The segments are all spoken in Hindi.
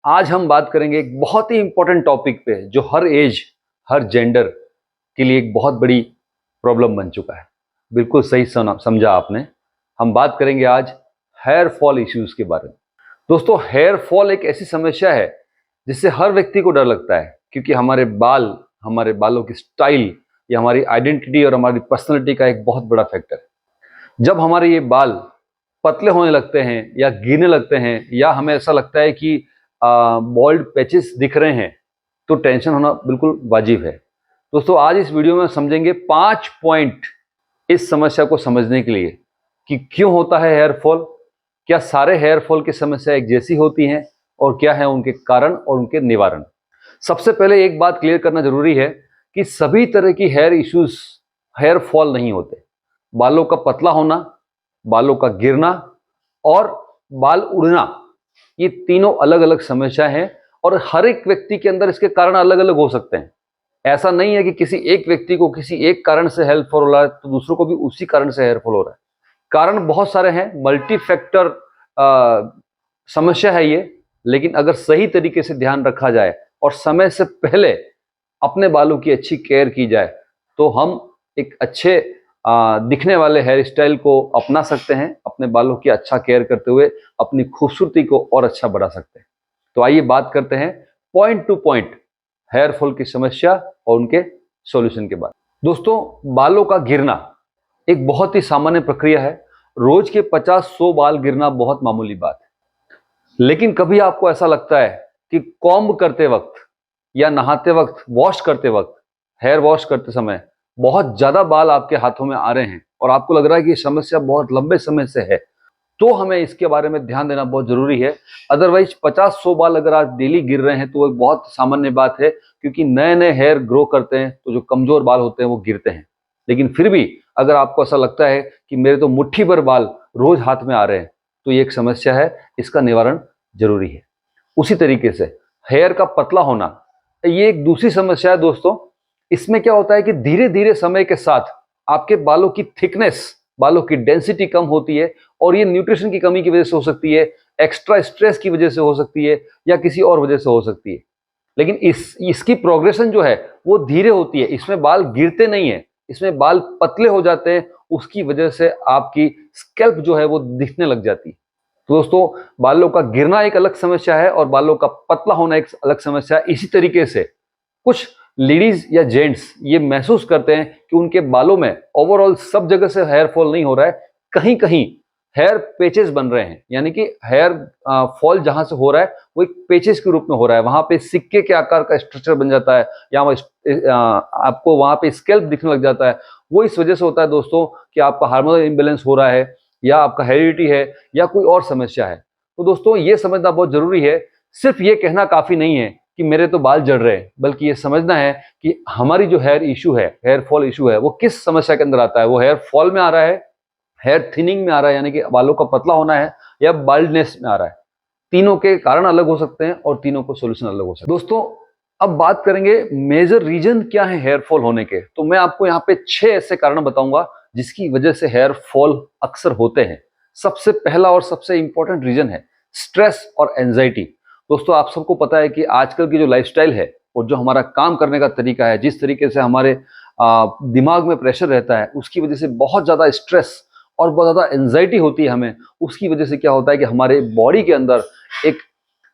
आज हम बात करेंगे एक बहुत ही इंपॉर्टेंट टॉपिक पे जो हर एज, हर जेंडर के लिए एक बहुत बड़ी प्रॉब्लम बन चुका है। बिल्कुल सही समझा आपने। हम बात करेंगे आज हेयर फॉल इश्यूज के बारे में। दोस्तों, हेयर फॉल एक ऐसी समस्या है जिससे हर व्यक्ति को डर लगता है, क्योंकि हमारे बालों की स्टाइल, ये हमारी आइडेंटिटी और हमारी पर्सनैलिटी का एक बहुत बड़ा फैक्टर है। जब हमारे ये बाल पतले होने लगते हैं या गिरने लगते हैं या हमें ऐसा लगता है कि बॉल्ड पैचेस दिख रहे हैं, तो टेंशन होना बिल्कुल वाजिब है। दोस्तों, आज इस वीडियो में समझेंगे 5 पॉइंट इस समस्या को समझने के लिए कि क्यों होता है हेयर फॉल, क्या सारे हेयर फॉल की समस्या एक जैसी होती हैं और क्या है उनके कारण और उनके निवारण। सबसे पहले एक बात क्लियर करना जरूरी है कि सभी तरह की हेयर इश्यूज हेयर फॉल नहीं होते। बालों का पतला होना, बालों का गिरना और बाल उड़ना, ये तीनों अलग अलग समस्या हैं और हर एक व्यक्ति के अंदर इसके कारण अलग अलग हो सकते हैं। ऐसा नहीं है कि किसी एक व्यक्ति को किसी एक कारण से हेयर फॉल हो रहा है तो दूसरों को भी उसी कारण से हेयर फॉल हो रहा है। कारण बहुत सारे हैं, मल्टी फैक्टर समस्या है ये। लेकिन अगर सही तरीके से ध्यान रखा जाए और समय से पहले अपने बालों की अच्छी केयर की जाए तो हम एक अच्छे दिखने वाले हेयर स्टाइल को अपना सकते हैं। अपने बालों की अच्छा केयर करते हुए अपनी खूबसूरती को और अच्छा बढ़ा सकते हैं। तो आइए बात करते हैं point two point here fall की समस्या और उनके सॉल्यूशन के बाद। दोस्तों, बालों का गिरना एक बहुत ही सामान्य प्रक्रिया है। रोज के 50-100 बाल गिरना बहुत मामूली बात है। लेकिन कभी आपको ऐसा लगता है कि कॉम्ब करते वक्त या नहाते वक्त, वॉश करते वक्त, हेयर वॉश करते समय बहुत ज्यादा बाल आपके हाथों में आ रहे हैं और आपको लग रहा है कि समस्या बहुत लंबे समय से है, तो हमें इसके बारे में ध्यान देना बहुत जरूरी है। अदरवाइज 50-100 बाल अगर आज डेली गिर रहे हैं तो वो एक बहुत सामान्य बात है, क्योंकि नए नए हेयर ग्रो करते हैं तो जो कमजोर बाल होते हैं वो गिरते हैं। लेकिन फिर भी अगर आपको ऐसा लगता है कि मेरे तो मुट्ठी भर बाल रोज हाथ में आ रहे हैं, तो ये एक समस्या है, इसका निवारण जरूरी है। उसी तरीके से हेयर का पतला होना, ये एक दूसरी समस्या है दोस्तों। इसमें क्या होता है कि धीरे धीरे समय के साथ आपके बालों की थिकनेस, बालों की डेंसिटी कम होती है और ये न्यूट्रिशन की कमी की वजह से हो सकती है, एक्स्ट्रा स्ट्रेस की वजह से हो सकती है या किसी और वजह से हो सकती है। लेकिन इसकी प्रोग्रेशन जो है वो धीरे होती है। इसमें बाल गिरते नहीं है, इसमें बाल पतले हो जाते हैं। उसकी वजह से आपकी स्कैल्प जो है वो दिखने लग जाती है। तो दोस्तों, बालों का गिरना एक अलग समस्या है और बालों का पतला होना एक अलग समस्या है। इसी तरीके से कुछ लेडीज या जेंट्स ये महसूस करते हैं कि उनके बालों में ओवरऑल सब जगह से हेयर फॉल नहीं हो रहा है, कहीं कहीं हेयर पेचेस बन रहे हैं। यानी कि हेयर फॉल जहां से हो रहा है वो एक पेचेस के रूप में हो रहा है। वहां पे सिक्के के आकार का स्ट्रक्चर बन जाता है या आपको वहां पे स्कैल्प दिखने लग जाता है। वो इस वजह से होता है दोस्तों कि आपका हार्मोनल इम्बेलेंस हो रहा है या आपका हेरिडिटी है या कोई और समस्या है। तो दोस्तों, ये समझना बहुत जरूरी है। सिर्फ ये कहना काफी नहीं है कि मेरे तो बाल जड़ रहे हैं, बल्कि ये समझना है कि हमारी जो हेयर इशू है, हेयर फॉल इशू है, वो किस समस्या के अंदर आता है। वो हेयर फॉल में आ रहा है, हेयर थिनिंग में आ रहा है यानी कि बालों का पतला होना है, या बाल्डनेस में आ रहा है। तीनों के कारण अलग हो सकते हैं और तीनों को सोल्यूशन अलग हो सकते हैं। दोस्तों, अब बात करेंगे मेजर रीजन क्या है हेयर फॉल होने के। तो मैं आपको यहाँ पे 6 ऐसे कारण बताऊंगा जिसकी वजह से हेयर फॉल अक्सर होते हैं। सबसे पहला और सबसे इंपॉर्टेंट रीजन है स्ट्रेस और एंजाइटी। दोस्तों, आप सबको पता है कि आजकल की जो लाइफस्टाइल है और जो हमारा काम करने का तरीका है, जिस तरीके से हमारे दिमाग में प्रेशर रहता है, उसकी वजह से बहुत ज्यादा स्ट्रेस और बहुत ज्यादा एंजाइटी होती है हमें। उसकी वजह से क्या होता है कि हमारे बॉडी के अंदर एक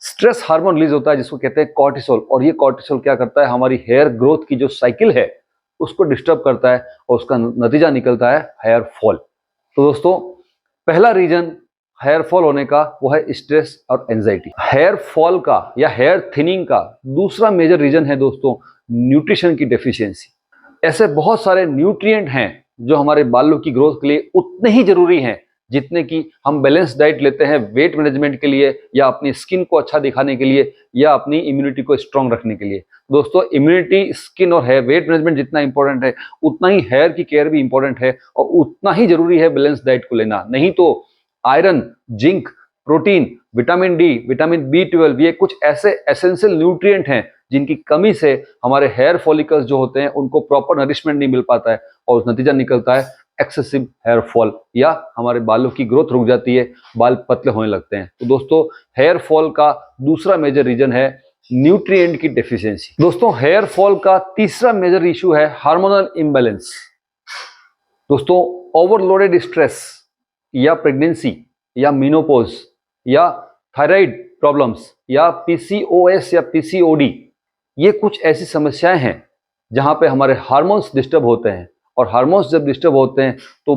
स्ट्रेस हार्मोन रिलीज होता है जिसको कहते हैं कॉर्टिसोल। और ये कॉर्टिसोल क्या करता है, हमारी हेयर ग्रोथ की जो साइकिल है उसको डिस्टर्ब करता है और उसका नतीजा निकलता है हेयर फॉल। तो दोस्तों, पहला रीजन हेयर फॉल होने का वो है स्ट्रेस और एंजाइटी। हेयर फॉल का या हेयर थिनिंग का दूसरा मेजर रीजन है दोस्तों न्यूट्रिशन की डेफिशिएंसी। ऐसे बहुत सारे न्यूट्रिएंट हैं जो हमारे बालों की ग्रोथ के लिए उतने ही जरूरी हैं जितने कि हम बैलेंस डाइट लेते हैं वेट मैनेजमेंट के लिए या अपनी स्किन को अच्छा दिखाने के लिए या अपनी इम्यूनिटी को स्ट्रांग रखने के लिए। दोस्तों, इम्यूनिटी, स्किन और हेयर, वेट मैनेजमेंट जितना इंपॉर्टेंट है उतना ही हेयर की केयर भी इंपॉर्टेंट है और उतना ही जरूरी है बैलेंस डाइट को लेना। नहीं तो iron, zinc, protein, vitamin D, vitamin B12, ये कुछ ऐसे एसेंशियल न्यूट्रिएंट हैं जिनकी कमी से हमारे हेयर फॉलिकल्स जो होते हैं उनको प्रॉपर नरिशमेंट नहीं मिल पाता है और नतीजा निकलता है एक्सेसिव हेयर फॉल, या हमारे बालों की ग्रोथ रुक जाती है, बाल पतले होने लगते हैं। तो दोस्तों हेयर फॉल का दूसरा मेजर रीजन है न्यूट्रिएंट की डेफिशिएंसी। दोस्तों हेयर फॉल का तीसरा मेजर इशू है हार्मोनल इम्बैलेंस। दोस्तों ओवरलोडेड स्ट्रेस या प्रेगनेंसी या मेनोपॉज या थायराइड प्रॉब्लम्स या पीसीओएस या पीसीओडी, ये कुछ ऐसी समस्याएं हैं जहां पे हमारे हार्मोन्स डिस्टर्ब होते हैं, और हार्मोन्स जब डिस्टर्ब होते हैं तो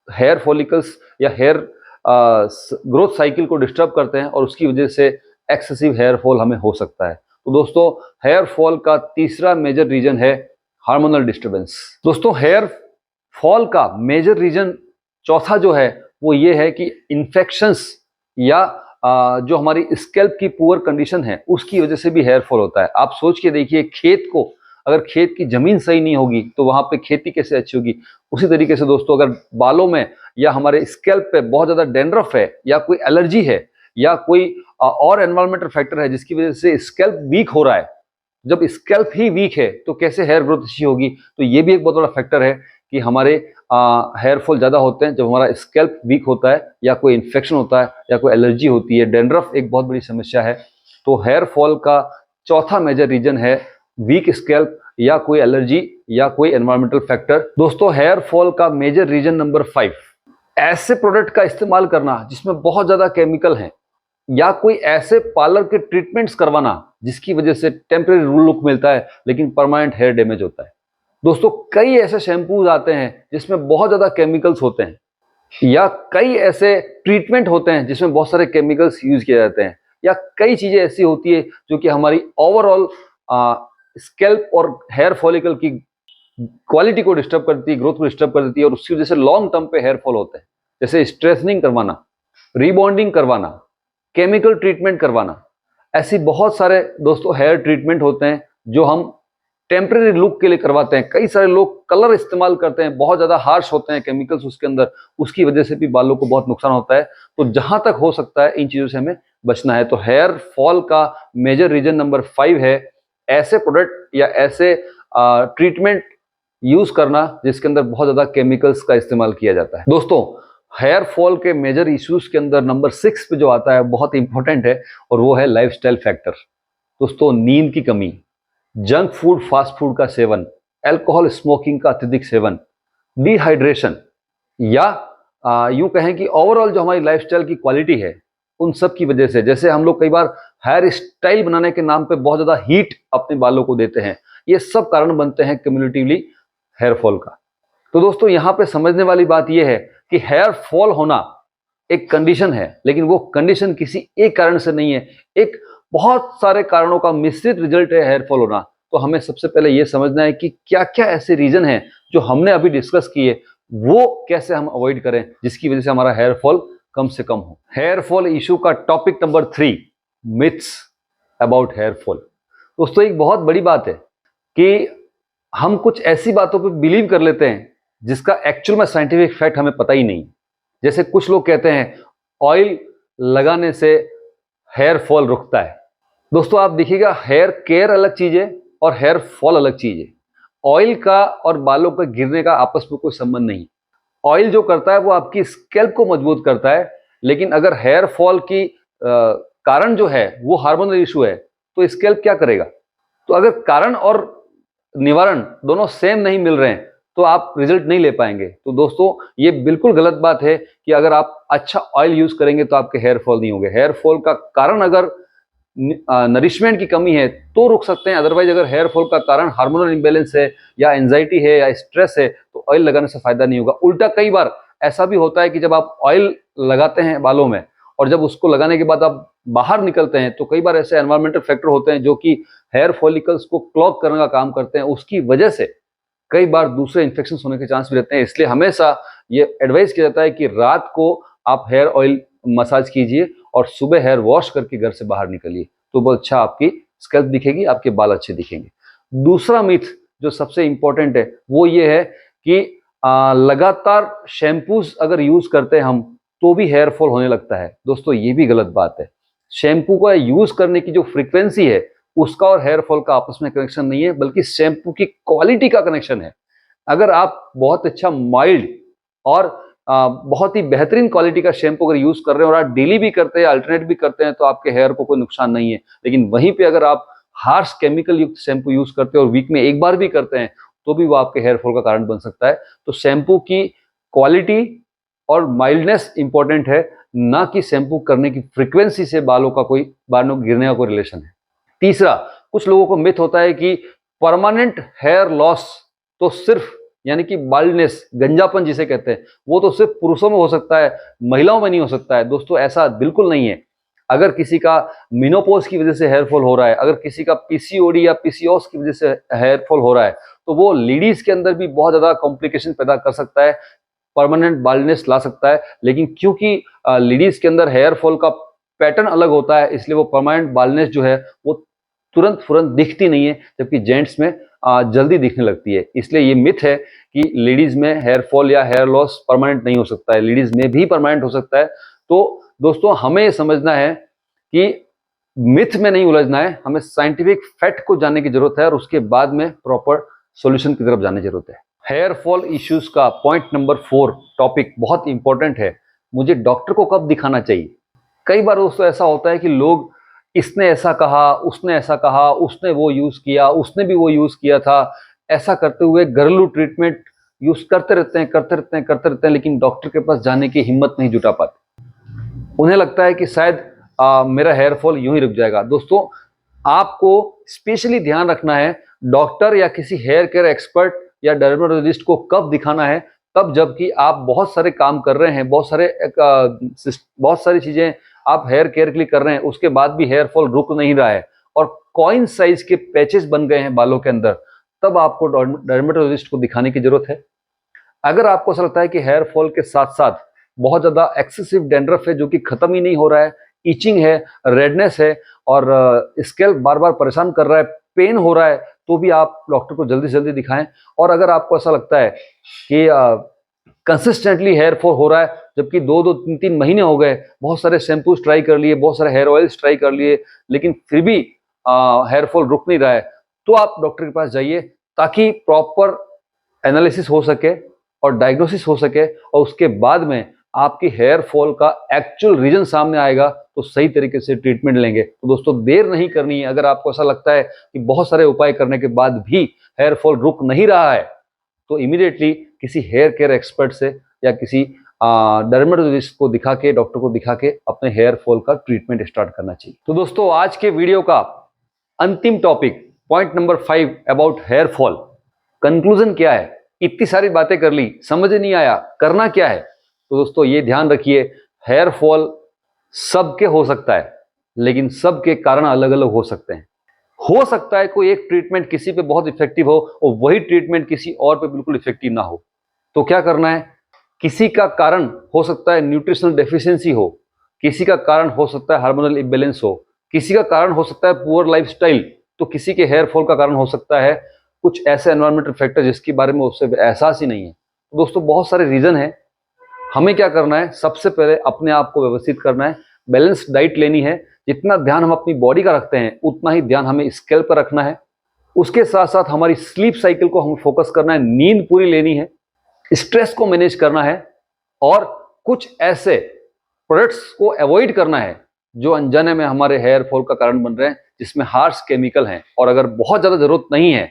हेयर फॉलिकल्स या हेयर ग्रोथ साइकिल को डिस्टर्ब करते हैं, और उसकी वजह से एक्सेसिव हेयर फॉल हमें हो सकता है। तो दोस्तों हेयर फॉल का तीसरा मेजर रीजन है हार्मोनल डिस्टर्बेंस। दोस्तों हेयर फॉल का मेजर रीजन चौथा जो है वो ये है कि इन्फेक्शंस या जो हमारी स्कैल्प की पुअर कंडीशन है उसकी वजह से भी हेयर फॉल होता है। आप सोच के देखिए, खेत को अगर खेत की जमीन सही नहीं होगी तो वहां पे खेती कैसे अच्छी होगी। उसी तरीके से दोस्तों अगर बालों में या हमारे स्कैल्प पे बहुत ज्यादा डैंड्रफ है, या कोई एलर्जी है, या कोई और एनवायरमेंटल फैक्टर है जिसकी वजह से स्कैल्प वीक हो रहा है, जब स्कैल्प ही वीक है तो कैसे हेयर ग्रोथ अच्छी होगी। तो ये भी एक बहुत बड़ा फैक्टर है कि हमारे हेयर फॉल ज़्यादा होते हैं जब हमारा स्कैल्प वीक होता है, या कोई इन्फेक्शन होता है, या कोई एलर्जी होती है। डैंड्रफ एक बहुत बड़ी समस्या है। तो हेयर फॉल का चौथा मेजर रीजन है वीक स्कैल्प या कोई एलर्जी या कोई एनवायरमेंटल फैक्टर। दोस्तों हेयर फॉल का मेजर रीजन नंबर 5, ऐसे प्रोडक्ट का इस्तेमाल करना जिसमें बहुत ज़्यादा केमिकल हैं, या कोई ऐसे पार्लर के ट्रीटमेंट्स करवाना जिसकी वजह से टेम्परेरी लुक मिलता है लेकिन परमानेंट हेयर डैमेज होता है। दोस्तों कई ऐसे शैम्पूज आते हैं जिसमें बहुत ज़्यादा केमिकल्स होते हैं, या कई ऐसे ट्रीटमेंट होते हैं जिसमें बहुत सारे केमिकल्स यूज किए जाते हैं, या कई चीज़ें ऐसी होती है जो कि हमारी ओवरऑल स्कैल्प और हेयर फॉलिकल की क्वालिटी को डिस्टर्ब करती है, ग्रोथ को डिस्टर्ब कर देती है, और उसकी वजह से लॉन्ग टर्म पे हेयर फॉल होते हैं। जैसे स्ट्रेसनिंग करवाना, रीबॉन्डिंग करवाना, केमिकल ट्रीटमेंट करवाना, ऐसी बहुत सारे दोस्तों हेयर ट्रीटमेंट होते हैं जो हम टेम्परेरी लुक के लिए करवाते हैं। कई सारे लोग कलर इस्तेमाल करते हैं, बहुत ज़्यादा हार्श होते हैं केमिकल्स उसके अंदर, उसकी वजह से भी बालों को बहुत नुकसान होता है। तो जहां तक हो सकता है इन चीज़ों से हमें बचना है। तो हेयर फॉल का मेजर रीजन नंबर 5 है ऐसे प्रोडक्ट या ऐसे ट्रीटमेंट यूज करना जिसके अंदर बहुत ज़्यादा केमिकल्स का इस्तेमाल किया जाता है। दोस्तों हेयर फॉल के मेजर इश्यूज के अंदर नंबर 6 पे जो आता है बहुत इंपॉर्टेंट है, और वो है लाइफस्टाइल फैक्टर। दोस्तों नींद की कमी, जंक फूड फास्ट फूड का सेवन, अल्कोहल स्मोकिंग का अत्यधिक सेवन, डिहाइड्रेशन, या यूं कहें कि ओवरऑल जो हमारी लाइफस्टाइल की क्वालिटी है उन सब की वजह से, जैसे हम लोग कई बार हेयर स्टाइल बनाने के नाम पे बहुत ज़्यादा हीट अपने बालों को देते हैं, ये सब कारण बनते हैं क्यूमुलेटिवली हेयर फॉल का। तो दोस्तों यहाँ पे समझने वाली बात यह है कि हेयर फॉल होना एक कंडीशन है, लेकिन वो कंडीशन किसी एक कारण से नहीं है, एक बहुत सारे कारणों का मिश्रित रिजल्ट है हेयर फॉल होना। तो हमें सबसे पहले ये समझना है कि क्या क्या ऐसे रीजन हैं जो हमने अभी डिस्कस किए, वो कैसे हम अवॉइड करें जिसकी वजह से हमारा हेयर फॉल कम से कम हो। हेयर फॉल इशू का topic number 3, myths about hair fall. दोस्तों एक बहुत बड़ी बात है कि हम कुछ ऐसी बातों पर बिलीव कर लेते हैं जिसका एक्चुअल में साइंटिफिक फैक्ट हमें पता ही नहीं। जैसे कुछ लोग कहते हैं ऑयल लगाने से हेयर फॉल रुकता है। दोस्तों आप देखिएगा, हेयर केयर अलग चीज है और हेयर फॉल अलग चीज है। ऑयल का और बालों का गिरने का आपस में कोई संबंध नहीं। ऑयल जो करता है वो आपकी स्कैल्प को मजबूत करता है, लेकिन अगर हेयर फॉल की कारण जो है वो हार्मोनल इशू है तो स्कैल्प क्या करेगा। तो अगर कारण और निवारण दोनों सेम नहीं मिल रहे हैं तो आप रिजल्ट नहीं ले पाएंगे। तो दोस्तों ये बिल्कुल गलत बात है कि अगर आप अच्छा ऑयल यूज करेंगे तो आपके हेयर फॉल नहीं होंगे। हेयर फॉल का कारण अगर नरिशमेंट की कमी है तो रुक सकते हैं, अदरवाइज अगर हेयर फॉल का कारण हार्मोनल इंबैलेंस है या एंजाइटी है या स्ट्रेस है तो ऑयल लगाने से फायदा नहीं होगा। उल्टा कई बार ऐसा भी होता है कि जब आप ऑयल लगाते हैं बालों में और जब उसको लगाने के बाद आप बाहर निकलते हैं तो कई बार ऐसे एनवायरमेंटल फैक्टर होते हैं जो कि हेयर फॉलिकल्स को क्लॉग करने का काम करते हैं, उसकी वजह से कई बार दूसरे इन्फेक्शन होने के चांस भी रहते हैं। इसलिए हमेशा ये एडवाइस किया जाता है कि रात को आप हेयर ऑयल मसाज कीजिए और सुबह हेयर वॉश करके घर से बाहर निकलिए, तो बहुत अच्छा आपकी स्कैल्प दिखेगी, आपके बाल अच्छे दिखेंगे। दूसरा मिथ जो सबसे इंपॉर्टेंट है वो ये है कि लगातार शैम्पूज अगर यूज करते हैं हम तो भी हेयर फॉल होने लगता है। दोस्तों ये भी गलत बात है। शैम्पू का यूज करने की जो फ्रीक्वेंसी है उसका और हेयर फॉल का आपस में कनेक्शन नहीं है, बल्कि शैम्पू की क्वालिटी का कनेक्शन है। अगर आप बहुत अच्छा माइल्ड और बहुत ही बेहतरीन क्वालिटी का शैम्पू अगर यूज कर रहे हैं और आप डेली भी करते हैं, अल्टरनेट भी करते हैं, तो आपके हेयर को कोई नुकसान नहीं है। लेकिन वहीं पे अगर आप हार्श केमिकल युक्त शैम्पू यूज करते हैं और वीक में एक बार भी करते हैं, तो भी वो आपके हेयर फॉल का कारण बन सकता है। तो शैम्पू की क्वालिटी और माइल्डनेस इंपॉर्टेंट है, ना कि शैम्पू करने की फ्रीक्वेंसी से बालों गिरने का कोई रिलेशन है। तीसरा, कुछ लोगों को मिथ होता है कि परमानेंट हेयर लॉस तो सिर्फ, यानी कि बाल्डनेस, गंजापन जिसे कहते हैं, वो तो सिर्फ पुरुषों में हो सकता है, महिलाओं में नहीं हो सकता है। दोस्तों, ऐसा बिल्कुल नहीं है। अगर किसी का मेनोपॉज की वजह से हेयर फॉल हो रहा है, अगर किसी का पीसीओडी या पीसीओएस की वजह से हेयर फॉल हो रहा है, तो वो लेडीज के अंदर भी बहुत ज्यादा कॉम्प्लिकेशन पैदा कर सकता है, परमानेंट बाल्डनेस ला सकता है। लेकिन क्योंकि लेडीज के अंदर हेयर फॉल का पैटर्न अलग होता है, इसलिए वो परमानेंट बाल्डनेस जो है वो तुरंत फुरंत दिखती नहीं है, जबकि जेंट्स में जल्दी दिखने लगती है। इसलिए ये मिथ है कि लेडीज में हेयर फॉल या हेयर लॉस परमानेंट नहीं हो सकता है, लेडीज में भी परमानेंट हो सकता है। तो दोस्तों, हमें ये समझना है कि मिथ में नहीं उलझना है, हमें साइंटिफिक फैक्ट को जानने की जरूरत है और उसके बाद में प्रॉपर सॉल्यूशन की तरफ जाने की जरूरत है। हेयर फॉल इश्यूज का पॉइंट नंबर 4 टॉपिक बहुत इंपॉर्टेंट है, मुझे डॉक्टर को कब दिखाना चाहिए। कई बार दोस्तों ऐसा होता है कि लोग, इसने ऐसा कहा, उसने ऐसा कहा, उसने वो यूज किया, उसने भी वो यूज किया था, ऐसा करते हुए घरेलू ट्रीटमेंट यूज करते रहते हैं, लेकिन डॉक्टर के पास जाने की हिम्मत नहीं जुटा पाते। उन्हें लगता है कि शायद मेरा हेयर फॉल यूं ही रुक जाएगा। दोस्तों, आपको स्पेशली ध्यान रखना है, डॉक्टर या किसी हेयर केयर एक्सपर्ट या डर्मेटोलॉजिस्ट को कब दिखाना है, तब जबकि आप बहुत सारे काम कर रहे हैं, बहुत सारी चीजें आप हेयर केयर के लिए कर रहे हैं, उसके बाद भी हेयर फॉल रुक नहीं रहा है और कॉइन साइज के पैचेस बन गए हैं बालों के अंदर, तब आपको डर्मेटोलॉजिस्ट को दिखाने की जरूरत है। अगर आपको ऐसा लगता है कि हेयर फॉल के साथ साथ बहुत ज्यादा एक्सेसिव डैंड्रफ है जो कि खत्म ही नहीं हो रहा है, इचिंग है, रेडनेस है और स्कैल्प बार बार परेशान कर रहा है, पेन हो रहा है, तो भी आप डॉक्टर को जल्दी से जल्दी दिखाएं। और अगर आपको ऐसा लगता है कि कंसिस्टेंटली हेयर फॉल हो रहा है, जबकि 2-3 महीने हो गए, बहुत सारे शैम्पूज ट्राई कर लिए, बहुत सारे हेयर ऑयल्स ट्राई कर लिए, लेकिन फिर भी हेयर फॉल रुक नहीं रहा है, तो आप डॉक्टर के पास जाइए, ताकि प्रॉपर एनालिसिस हो सके और डायग्नोसिस हो सके, और उसके बाद में आपकी हेयर फॉल का एक्चुअल रीजन सामने आएगा, तो सही तरीके से ट्रीटमेंट लेंगे। तो दोस्तों, देर नहीं करनी है। अगर आपको ऐसा लगता है कि बहुत सारे उपाय करने के बाद भी हेयर फॉल रुक नहीं रहा है, तो इमीडिएटली किसी हेयर केयर एक्सपर्ट से या किसी डर्मेटोलॉजिस्ट को दिखा के, डॉक्टर को दिखा के अपने हेयर फॉल का ट्रीटमेंट स्टार्ट करना चाहिए। तो दोस्तों, आज के वीडियो का अंतिम topic, point number 5 about hair fall, conclusion क्या है। इतनी सारी बातें कर ली, समझ नहीं आया करना क्या है। तो दोस्तों, ये ध्यान रखिए, हेयर फॉल सबके हो सकता है, लेकिन सबके कारण अलग अलग हो सकते हैं। हो सकता है कोई एक ट्रीटमेंट किसी पे बहुत इफेक्टिव हो और वही ट्रीटमेंट किसी और पे बिल्कुल इफेक्टिव ना हो। तो क्या करना है, किसी का कारण हो सकता है न्यूट्रिशनल डेफिशिएंसी हो, किसी का कारण हो सकता है हार्मोनल इम्बैलेंस हो, किसी का कारण हो सकता है पुअर लाइफस्टाइल, तो किसी के हेयर फॉल का कारण हो सकता है कुछ ऐसे एनवायरमेंटल फैक्टर जिसके बारे में उससे एहसास ही नहीं है। तो दोस्तों, बहुत सारे रीजन है। हमें क्या करना है, सबसे पहले अपने आप को व्यवस्थित करना है, बैलेंस डाइट लेनी है। जितना ध्यान हम अपनी बॉडी का रखते हैं, उतना ही ध्यान हमें स्कैल्प पर रखना है। उसके साथ साथ हमारी स्लीप साइकिल को हमें फोकस करना है, नींद पूरी लेनी है, स्ट्रेस को मैनेज करना है और कुछ ऐसे प्रोडक्ट्स को अवॉइड करना है जो अनजाने में हमारे हेयर फॉल का कारण बन रहे हैं, जिसमें हार्श केमिकल हैं। और अगर बहुत ज्यादा जरूरत नहीं है,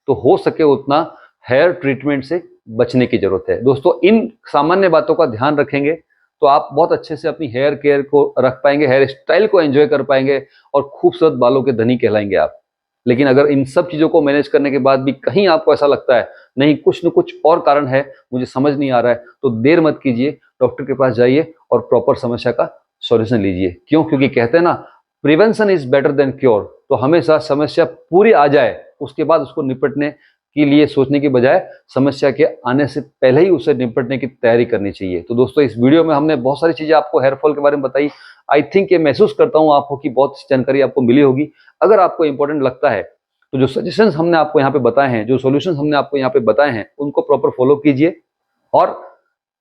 तो हो सके उतना हेयर ट्रीटमेंट से बचने की जरूरत है। दोस्तों, इन सामान्य बातों का ध्यान रखेंगे तो आप बहुत अच्छे से अपनी हेयर केयर को रख पाएंगे, हेयर स्टाइल को एंजॉय कर पाएंगे और खूबसूरत बालों के धनी कहलाएंगे आप। लेकिन अगर इन सब चीजों को मैनेज करने के बाद भी कहीं आपको ऐसा लगता है नहीं, कुछ न कुछ और कारण है, मुझे समझ नहीं आ रहा है, तो देर मत कीजिए, डॉक्टर के पास जाइए और प्रॉपर समस्या का सॉल्यूशन लीजिए। क्यों? क्योंकि कहते हैं ना, prevention is better than cure. तो हमेशा समस्या पूरी आ जाए, उसके बाद उसको निपटने के लिए सोचने की बजाय समस्या के आने से पहले ही उसे निपटने की तैयारी करनी चाहिए। तो दोस्तों, इस वीडियो में हमने बहुत सारी चीजें आपको हेयर फॉल के बारे में बताई। आई थिंक ये महसूस करता हूँ आपको कि बहुत जानकारी आपको मिली होगी। अगर आपको इंपॉर्टेंट लगता है तो जो सजेशंस हमने आपको यहाँ पे बताए हैं, जो सॉल्यूशंस हमने आपको यहाँ पे बताए हैं, उनको प्रॉपर फॉलो कीजिए। और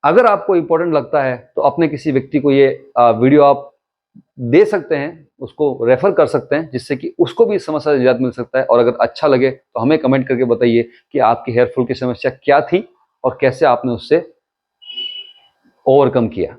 अगर आपको इंपॉर्टेंट लगता है तो अपने किसी व्यक्ति को ये वीडियो आप दे सकते हैं, उसको रेफर कर सकते हैं, जिससे कि उसको भी इस समस्या से निजात मिल सकता है। और अगर अच्छा लगे तो हमें कमेंट करके बताइए कि आपकी हेयर फॉल की समस्या क्या थी और कैसे आपने उससे ओवरकम किया।